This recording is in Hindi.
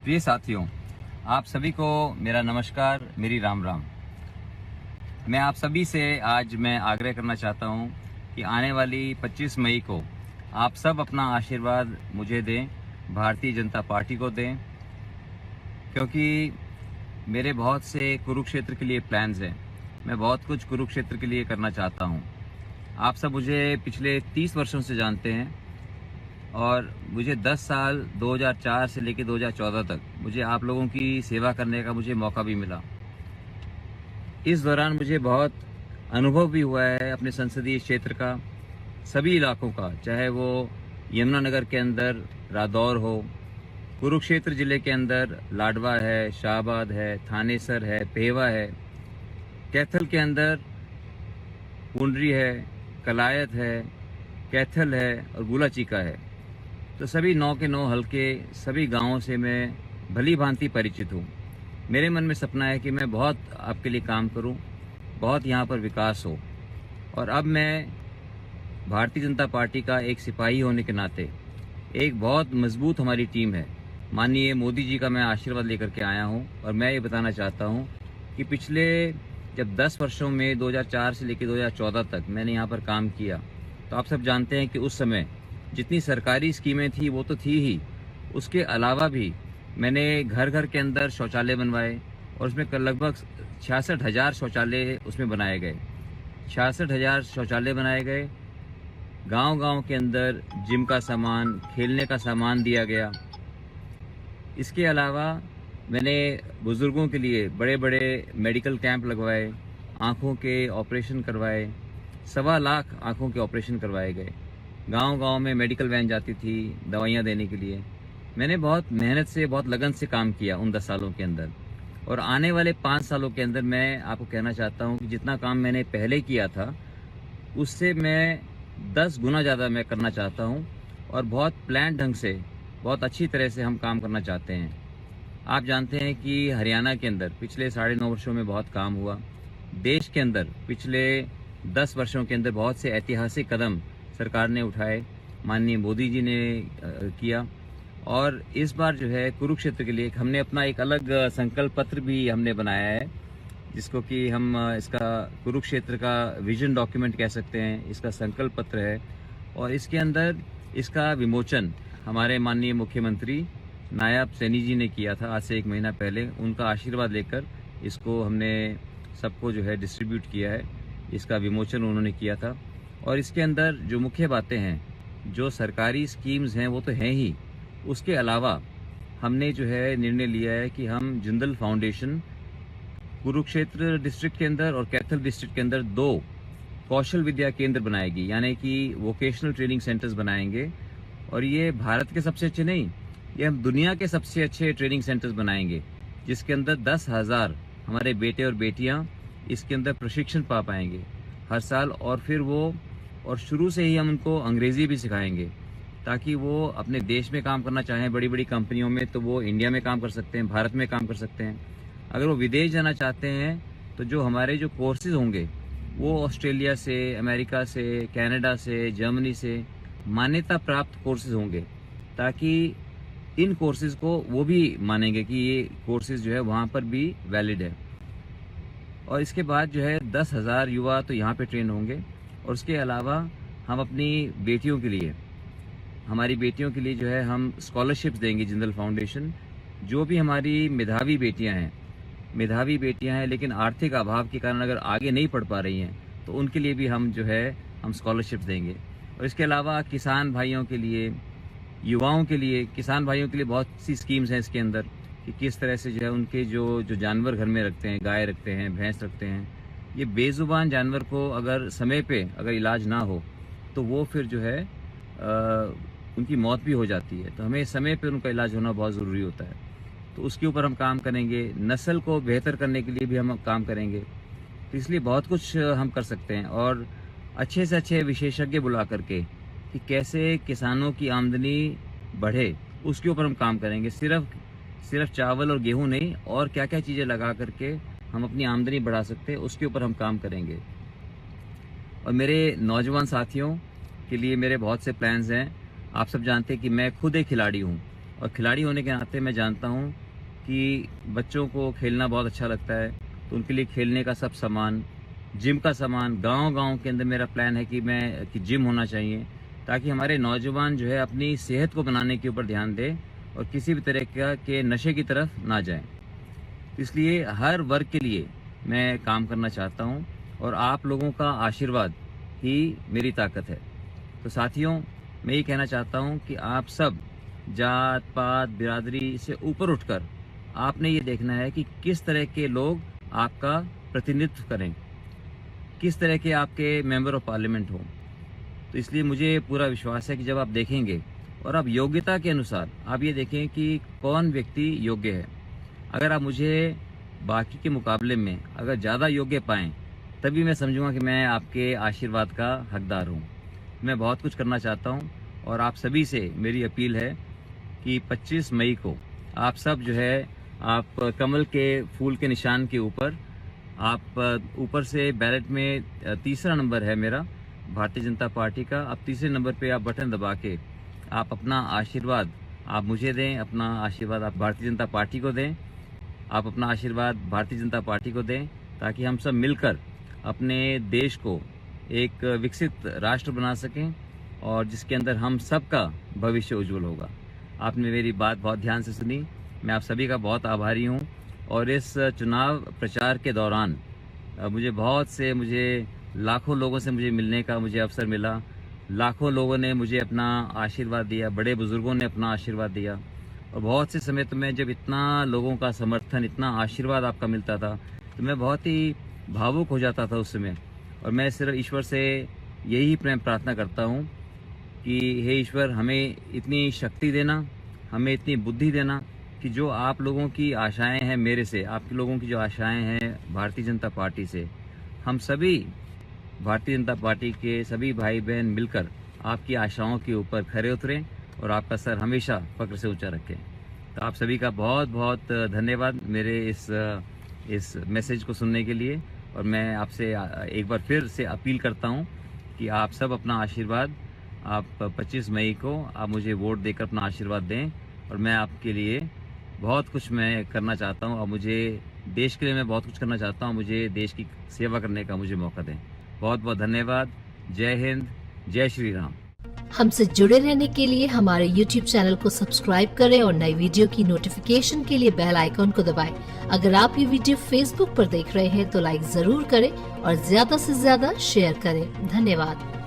प्रिय साथियों, आप सभी को मेरा नमस्कार, मेरी राम राम। मैं आप सभी से आज मैं आग्रह करना चाहता हूं कि आने वाली 25 मई को आप सब अपना आशीर्वाद मुझे दें, भारतीय जनता पार्टी को दें, क्योंकि मेरे बहुत से कुरुक्षेत्र के लिए प्लान्स हैं। मैं बहुत कुछ कुरुक्षेत्र के लिए करना चाहता हूं। आप सब मुझे पिछले 30 वर्षों से जानते हैं और मुझे 10 साल 2004 से लेकर 2014 तक मुझे आप लोगों की सेवा करने का मुझे मौका भी मिला। इस दौरान मुझे बहुत अनुभव भी हुआ है अपने संसदीय क्षेत्र का, सभी इलाकों का, चाहे वो यमुनानगर के अंदर रादौर हो, कुरुक्षेत्र जिले के अंदर लाडवा है, शाहबाद है, थानेसर है, पेवा है, कैथल के अंदर पुंडरी है, कलायत है, कैथल है और गुलाचीका है। तो सभी 9 के 9 हल्के सभी गांवों से मैं भली भांति परिचित हूँ। मेरे मन में सपना है कि मैं बहुत आपके लिए काम करूँ, बहुत यहाँ पर विकास हो। और अब मैं भारतीय जनता पार्टी का एक सिपाही होने के नाते, एक बहुत मजबूत हमारी टीम है, माननीय मोदी जी का मैं आशीर्वाद लेकर के आया हूँ। और मैं ये बताना चाहता हूँ कि पिछले जब 10 वर्षों में 2004 से लेकर 2014 तक मैंने यहाँ पर काम किया, तो आप सब जानते हैं कि उस समय जितनी सरकारी स्कीमें थी वो तो थी ही, उसके अलावा भी मैंने घर घर के अंदर शौचालय बनवाए और उसमें लगभग 66,000 शौचालय उसमें बनाए गए। 66,000 शौचालय बनाए गए। गांव-गांव के अंदर जिम का सामान, खेलने का सामान दिया गया। इसके अलावा मैंने बुजुर्गों के लिए बड़े बड़े मेडिकल कैंप लगवाए, आँखों के ऑपरेशन करवाए, 1.25 लाख आँखों के ऑपरेशन करवाए गए। गांव-गांव में मेडिकल वैन जाती थी दवाइयाँ देने के लिए। मैंने बहुत मेहनत से, बहुत लगन से काम किया उन 10 सालों के अंदर। और आने वाले 5 सालों के अंदर मैं आपको कहना चाहता हूँ कि जितना काम मैंने पहले किया था उससे मैं 10 गुना ज़्यादा मैं करना चाहता हूँ। और बहुत प्लान ढंग से, बहुत अच्छी तरह से हम काम करना चाहते हैं। आप जानते हैं कि हरियाणा के अंदर पिछले 9.5 वर्षों में बहुत काम हुआ। देश के अंदर पिछले 10 वर्षों के अंदर बहुत से ऐतिहासिक कदम सरकार ने उठाए, माननीय मोदी जी ने किया। और इस बार जो है कुरुक्षेत्र के लिए हमने अपना एक अलग संकल्प पत्र भी हमने बनाया है, जिसको कि हम इसका कुरुक्षेत्र का विजन डॉक्यूमेंट कह सकते हैं। इसका संकल्प पत्र है और इसके अंदर इसका विमोचन हमारे माननीय मुख्यमंत्री नायब सैनी जी ने किया था आज से 1 महीना पहले। उनका आशीर्वाद लेकर इसको हमने सबको जो है डिस्ट्रीब्यूट किया है। इसका विमोचन उन्होंने किया था। और इसके अंदर जो मुख्य बातें हैं, जो सरकारी स्कीम्स हैं वो तो हैं ही, उसके अलावा हमने जो है निर्णय लिया है कि हम जिंदल फाउंडेशन कुरुक्षेत्र डिस्ट्रिक्ट के अंदर और कैथल डिस्ट्रिक्ट के अंदर 2 कौशल विद्या केंद्र बनाएगी, यानी कि वोकेशनल ट्रेनिंग सेंटर्स बनाएंगे। और ये भारत के सबसे अच्छे नहीं, ये हम दुनिया के सबसे अच्छे ट्रेनिंग सेंटर्स बनाएंगे, जिसके अंदर 10,000 हमारे बेटे और बेटियां इसके अंदर प्रशिक्षण पा पाएंगे हर साल। और शुरू से ही हम उनको अंग्रेजी भी सिखाएंगे, ताकि वो अपने देश में काम करना चाहें बड़ी बड़ी कंपनियों में तो वो इंडिया में काम कर सकते हैं, भारत में काम कर सकते हैं। अगर वो विदेश जाना चाहते हैं तो जो हमारे जो कोर्सेज होंगे वो ऑस्ट्रेलिया से, अमेरिका से, कनाडा से, जर्मनी से मान्यता प्राप्त कोर्सेज होंगे, ताकि इन कोर्सेज को वो भी मानेंगे कि ये कोर्सेज जो है वहाँ पर भी वैलिड है। और इसके बाद जो है 10,000 युवा तो यहाँ पे ट्रेन होंगे। और उसके अलावा हम अपनी बेटियों के लिए, हमारी बेटियों के लिए जो है हम स्कॉलरशिप्स देंगे। जिंदल फाउंडेशन, जो भी हमारी मेधावी बेटियां हैं लेकिन आर्थिक अभाव के कारण अगर आगे नहीं पढ़ पा रही हैं, तो उनके लिए भी हम जो है हम स्कॉलरशिप्स देंगे। और इसके अलावा किसान भाइयों के लिए, युवाओं के लिए, किसान भाइयों के लिए बहुत सी स्कीम्स हैं इसके अंदर कि किस तरह से जो है उनके जो जानवर घर में रखते हैं, गाय रखते हैं, भैंस रखते हैं, ये बेजुबान जानवर को अगर समय पे अगर इलाज ना हो तो वो फिर जो है उनकी मौत भी हो जाती है। तो हमें समय पे उनका इलाज होना बहुत ज़रूरी होता है। तो उसके ऊपर हम काम करेंगे। नस्ल को बेहतर करने के लिए भी हम काम करेंगे। तो इसलिए बहुत कुछ हम कर सकते हैं। और अच्छे से अच्छे विशेषज्ञ बुला करके कि कैसे किसानों की आमदनी बढ़े, उसके ऊपर हम काम करेंगे। सिर्फ चावल और गेहूं नहीं, और क्या क्या चीज़ें लगा करके हम अपनी आमदनी बढ़ा सकते हैं, उसके ऊपर हम काम करेंगे। और मेरे नौजवान साथियों के लिए मेरे बहुत से प्लान्स हैं। आप सब जानते हैं कि मैं खुद एक खिलाड़ी हूँ और खिलाड़ी होने के नाते मैं जानता हूँ कि बच्चों को खेलना बहुत अच्छा लगता है, तो उनके लिए खेलने का सब सामान, जिम का सामान, गांव-गांव के अंदर मेरा प्लान है कि जिम होना चाहिए, ताकि हमारे नौजवान जो है अपनी सेहत को बनाने के ऊपर ध्यान दें और किसी भी तरह के नशे की तरफ ना जाएं। इसलिए हर वर्ग के लिए मैं काम करना चाहता हूं और आप लोगों का आशीर्वाद ही मेरी ताकत है। तो साथियों, मैं ये कहना चाहता हूं कि आप सब जात पात बिरादरी से ऊपर उठकर आपने ये देखना है कि किस तरह के लोग आपका प्रतिनिधित्व करें, किस तरह के आपके मेंबर ऑफ पार्लियामेंट हों। तो इसलिए मुझे पूरा विश्वास है कि जब आप देखेंगे और आप योग्यता के अनुसार आप ये देखें कि कौन व्यक्ति योग्य है। अगर आप मुझे बाकी के मुकाबले में अगर ज़्यादा योग्य पाएं, तभी मैं समझूंगा कि मैं आपके आशीर्वाद का हकदार हूं। मैं बहुत कुछ करना चाहता हूं और आप सभी से मेरी अपील है कि 25 मई को आप सब जो है आप कमल के फूल के निशान के ऊपर आप ऊपर से बैलेट में तीसरा नंबर है मेरा भारतीय जनता पार्टी का। अब तीसरे नंबर पे आप बटन दबा के आप अपना आशीर्वाद आप मुझे दें, अपना आशीर्वाद आप भारतीय जनता पार्टी को दें, आप अपना आशीर्वाद भारतीय जनता पार्टी को दें, ताकि हम सब मिलकर अपने देश को एक विकसित राष्ट्र बना सकें और जिसके अंदर हम सबका भविष्य उज्जवल होगा। आपने मेरी बात बहुत ध्यान से सुनी, मैं आप सभी का बहुत आभारी हूं। और इस चुनाव प्रचार के दौरान मुझे लाखों लोगों से मुझे मिलने का मुझे अवसर मिला। लाखों लोगों ने मुझे अपना आशीर्वाद दिया, बड़े बुजुर्गों ने अपना आशीर्वाद दिया। और बहुत से समय तो मैं जब इतना लोगों का समर्थन, इतना आशीर्वाद आपका मिलता था, तो मैं बहुत ही भावुक हो जाता था उस समय। और मैं सिर्फ ईश्वर से यही प्रार्थना करता हूँ कि हे ईश्वर, हमें इतनी शक्ति देना, हमें इतनी बुद्धि देना कि जो आप लोगों की आशाएं हैं मेरे से, आप लोगों की जो आशाएं हैं भारतीय जनता पार्टी से, हम सभी भारतीय जनता पार्टी के सभी भाई बहन मिलकर आपकी आशाओं के ऊपर खरे उतरें और आपका सर हमेशा फक्र से ऊंचा रखें। तो आप सभी का बहुत बहुत धन्यवाद मेरे इस मैसेज को सुनने के लिए। और मैं आपसे एक बार फिर से अपील करता हूं कि आप सब अपना आशीर्वाद आप 25 मई को आप मुझे वोट देकर अपना आशीर्वाद दें। और मैं आपके लिए बहुत कुछ मैं करना चाहता हूं और मुझे देश के लिए मैं बहुत कुछ करना चाहता हूं। मुझे देश की सेवा करने का मुझे मौका दें। बहुत बहुत धन्यवाद। जय हिंद, जय श्री राम। हमसे जुड़े रहने के लिए हमारे YouTube चैनल को सब्सक्राइब करें और नई वीडियो की नोटिफिकेशन के लिए बेल आइकॉन को दबाएं। अगर आप ये वीडियो Facebook पर देख रहे हैं तो लाइक जरूर करें और ज्यादा से ज्यादा शेयर करें। धन्यवाद।